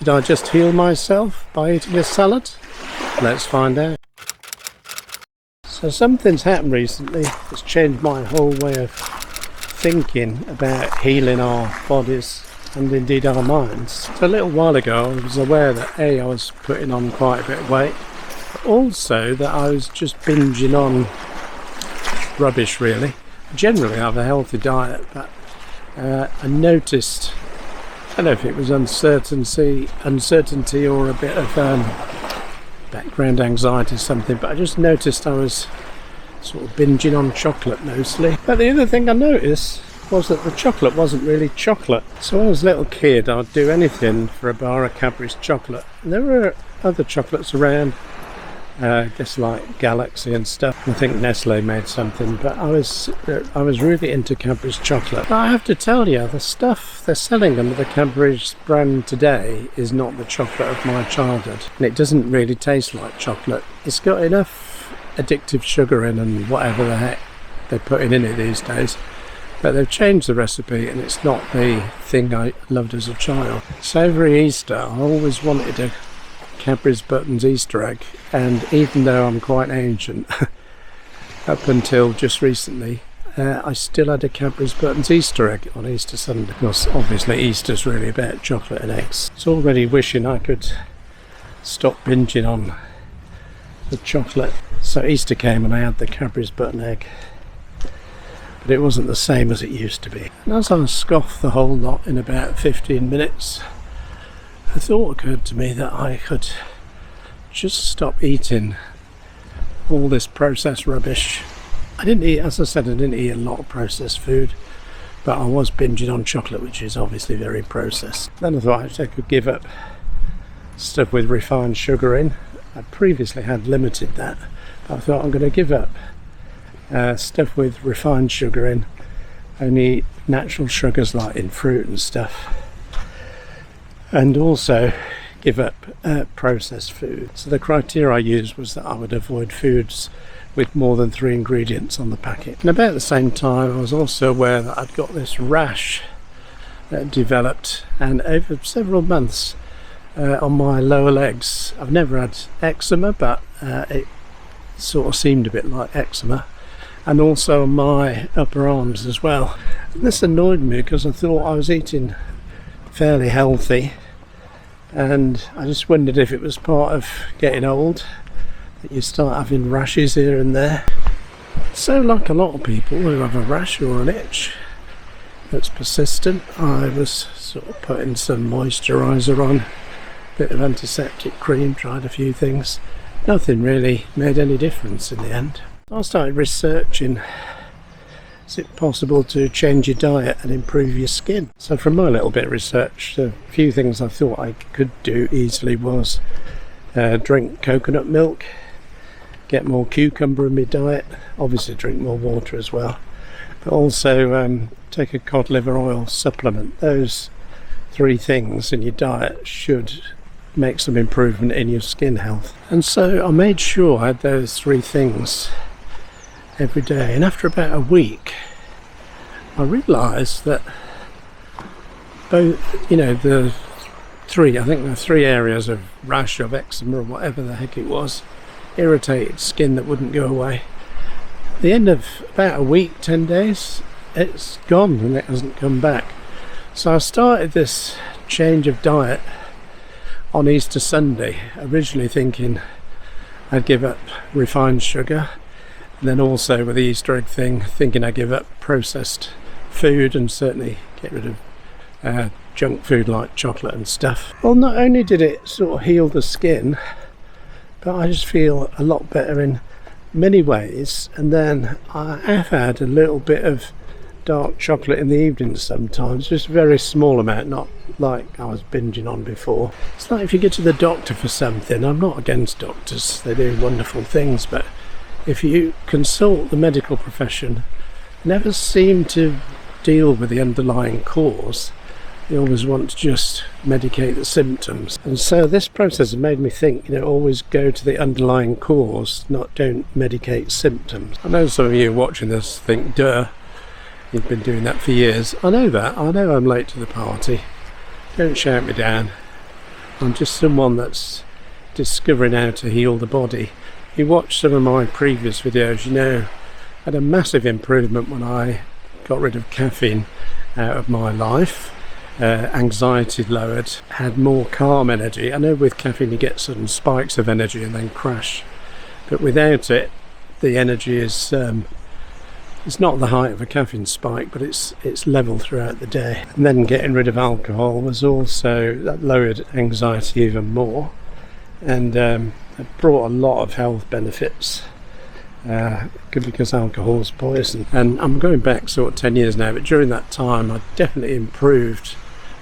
Did I just heal myself by eating a salad? Let's find out. So something's happened recently that's changed my whole way of thinking about healing our bodies and indeed our minds. So a little while ago I was aware that I was putting on quite a bit of weight, but also that I was just binging on rubbish really. Generally I have a healthy diet, but I noticed, I don't know if it was uncertainty or a bit of background anxiety or something, but I just noticed I was sort of binging on chocolate mostly. But the other thing I noticed was that the chocolate wasn't really chocolate. So when I was a little kid I'd do anything for a bar of Cadbury's chocolate, and there were other chocolates around, I guess like Galaxy and stuff. I think Nestle made something, but I was really into Cadbury's chocolate. But I have to tell you, the stuff they're selling under the Cadbury's brand today is not the chocolate of my childhood, and it doesn't really taste like chocolate. It's got enough addictive sugar in and whatever the heck they're putting in it these days, but they've changed the recipe and it's not the thing I loved as a child. So every Easter I always wanted a Cadbury's Buttons Easter egg, and even though I'm quite ancient, up until just recently I still had a Cadbury's Buttons Easter egg on Easter Sunday, because obviously Easter's really about chocolate and eggs. It's already wishing I could stop binging on the chocolate. So Easter came and I had the Cadbury's Button egg, but it wasn't the same as it used to be. And as I scoffed the whole lot in about 15 minutes, a thought occurred to me that I could just stop eating all this processed rubbish. I didn't eat, as I said, I didn't eat a lot of processed food, but I was binging on chocolate, which is obviously very processed. Then I thought I could give up stuff with refined sugar in. I previously had limited that, but I thought I'm going to give up stuff with refined sugar in, only eat natural sugars like in fruit and stuff, and also give up processed food. So the criteria I used was that I would avoid foods with more than 3 ingredients on the packet. And about the same time I was also aware that I'd got this rash that developed, and over several months on my lower legs. I've never had eczema, but it sort of seemed a bit like eczema, and also on my upper arms as well. And this annoyed me because I thought I was eating fairly healthy, and I just wondered if it was part of getting old that you start having rashes here and there. So like a lot of people who have a rash or an itch that's persistent, I was sort of putting some moisturiser on, bit of antiseptic cream, tried a few things. Nothing really made any difference in the end. I started researching, is it possible to change your diet and improve your skin? So from my little bit of research, a few things I thought I could do easily was drink coconut milk, get more cucumber in my diet, obviously drink more water as well, but also take a cod liver oil supplement. Those 3 things in your diet should make some improvement in your skin health. And so I made sure I had those 3 things every day, and after about a week I realised that both, the 3 areas of rash, of eczema, or whatever the heck it was, irritated skin that wouldn't go away. At the end of about a week, 10 days, it's gone and it hasn't come back. So I started this change of diet on Easter Sunday, originally thinking I'd give up refined sugar, and then also with the Easter egg thing, thinking I'd give up processed food and certainly get rid of junk food like chocolate and stuff. Well, not only did it sort of heal the skin, but I just feel a lot better in many ways. And then I have had a little bit of dark chocolate in the evenings sometimes, just a very small amount, not like I was binging on before. It's like if you go to the doctor for something, I'm not against doctors, they do wonderful things, but if you consult the medical profession, they never seem to deal with the underlying cause. They always want to just medicate the symptoms. And so this process has made me think, always go to the underlying cause, don't medicate symptoms. I know some of you watching this think, duh, you've been doing that for years. I know that. I know I'm late to the party. Don't shout me down. I'm just someone that's discovering how to heal the body. If you watch some of my previous videos, you know I had a massive improvement when I got rid of caffeine out of my life. Anxiety lowered, had more calm energy. I know with caffeine you get sudden spikes of energy and then crash, but without it the energy is it's not the height of a caffeine spike, but it's level throughout the day. And then getting rid of alcohol was also, that lowered anxiety even more, and it brought a lot of health benefits. Good, because alcohol is poison. And I'm going back sort of 10 years now, but during that time I definitely improved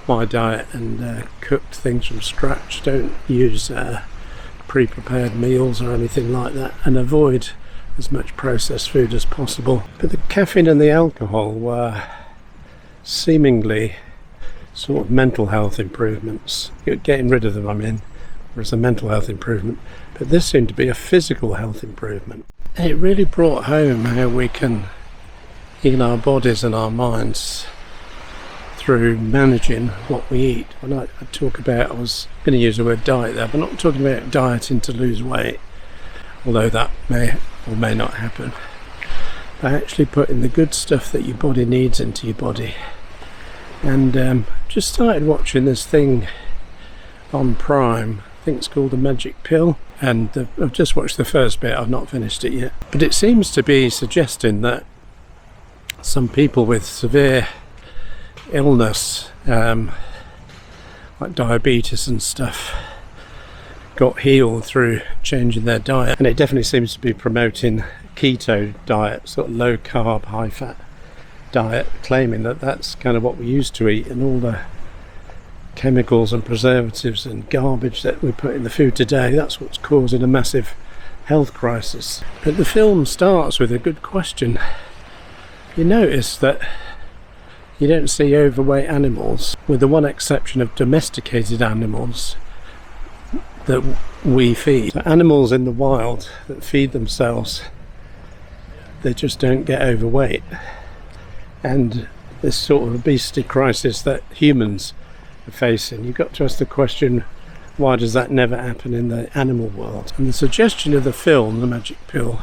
my diet and cooked things from scratch. Don't use pre-prepared meals or anything like that, and avoid as much processed food as possible. But the caffeine and the alcohol were seemingly sort of mental health improvements. Getting rid of them, I mean, was a mental health improvement, but this seemed to be a physical health improvement. It really brought home how we can heal our bodies and our minds through managing what we eat. When I talk about, I was going to use the word diet there, but I'm not talking about dieting to lose weight, although that may or may not happen. By actually putting the good stuff that your body needs into your body. And just started watching this thing on Prime, I think it's called The Magic Pill, and I've just watched the first bit, I've not finished it yet. But it seems to be suggesting that some people with severe illness, like diabetes and stuff, got healed through changing their diet. And it definitely seems to be promoting keto diet, sort of low carb, high fat diet, claiming that that's kind of what we used to eat, and all the chemicals and preservatives and garbage that we put in the food today, that's what's causing a massive health crisis. But the film starts with a good question. You notice that you don't see overweight animals, with the one exception of domesticated animals that we feed. So animals in the wild that feed themselves, they just don't get overweight. And this sort of obesity crisis that humans are facing, you've got to ask the question, why does that never happen in the animal world? And the suggestion of the film, The Magic Pill,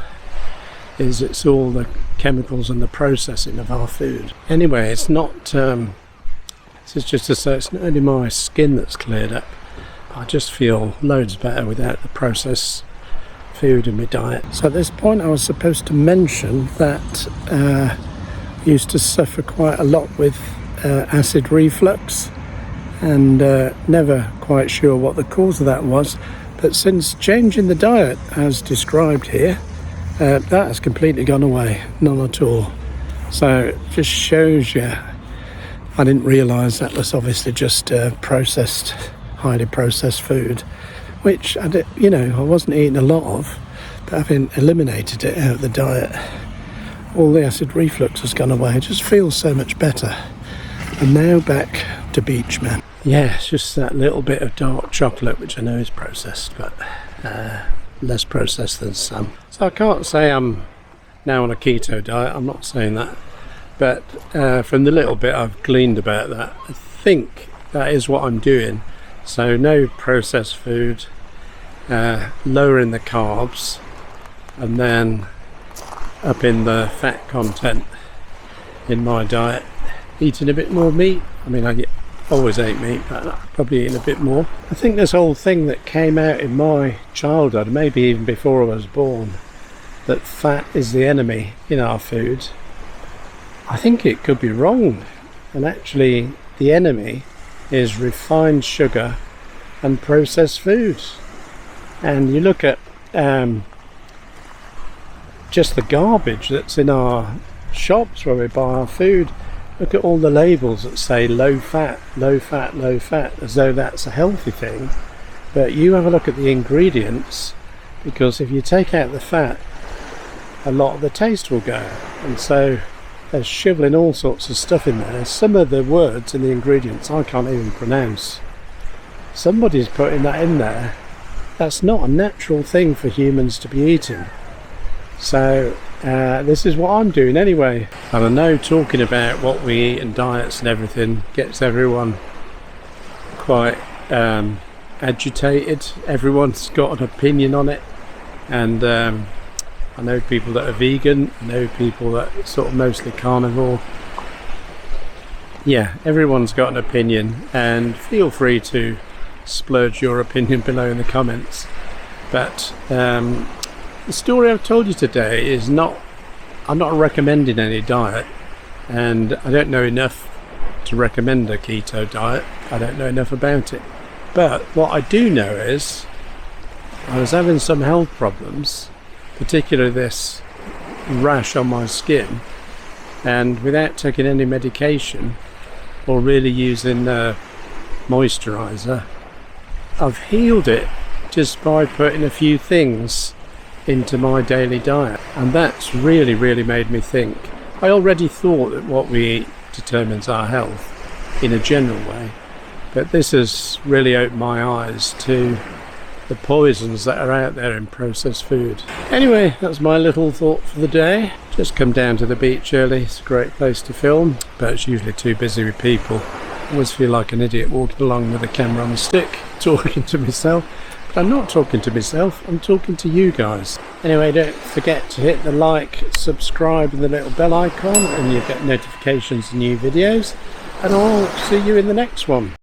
is it's all the chemicals and the processing of our food. Anyway, it's not, this is just to say, it's not only my skin that's cleared up, I just feel loads better without the processed food in my diet. So at this point I was supposed to mention that I used to suffer quite a lot with acid reflux, and never quite sure what the cause of that was, but since changing the diet as described here, that has completely gone away, none at all. So it just shows you, I didn't realise that was obviously just processed, highly processed food, which I wasn't eating a lot of, but having eliminated it out of the diet, all the acid reflux has gone away. It just feels so much better. And now back to Beach Man. Yeah, it's just that little bit of dark chocolate, which I know is processed, but less processed than some. So I can't say I'm now on a keto diet, I'm not saying that, but from the little bit I've gleaned about that, I think that is what I'm doing. So no processed food, lowering the carbs, and then up in the fat content in my diet, eating a bit more meat. I mean, I always ate meat, but I'm probably eating a bit more. I think this whole thing that came out in my childhood, maybe even before I was born, that fat is the enemy in our food, I think it could be wrong. And actually the enemy is refined sugar and processed foods. And you look at just the garbage that's in our shops where we buy our food. Look at all the labels that say low fat, low fat, low fat, as though that's a healthy thing. But you have a look at the ingredients, because if you take out the fat, a lot of the taste will go. And so they're shoveling all sorts of stuff in there. Some of the words in the ingredients I can't even pronounce. Somebody's putting that in there. That's not a natural thing for humans to be eating. So this is what I'm doing anyway. And I know talking about what we eat and diets and everything gets everyone quite agitated. Everyone's got an opinion on it, and I know people that are vegan, I know people that are sort of mostly carnivore. Yeah, everyone's got an opinion, and feel free to splurge your opinion below in the comments. But the story I've told you today is I'm not recommending any diet, and I don't know enough to recommend a keto diet. I don't know enough about it. But what I do know is I was having some health problems, particularly this rash on my skin, and without taking any medication or really using moisturiser, I've healed it just by putting a few things into my daily diet, and that's really made me think. I already thought that what we eat determines our health in a general way, but this has really opened my eyes to the poisons that are out there in processed food. Anyway, that's my little thought for the day. Just come down to the beach early. It's a great place to film, but it's usually too busy with people. I always feel like an idiot walking along with a camera on a stick, talking to myself. But I'm not talking to myself, I'm talking to you guys. Anyway, don't forget to hit the like, subscribe and the little bell icon, and you'll get notifications of new videos. And I'll see you in the next one.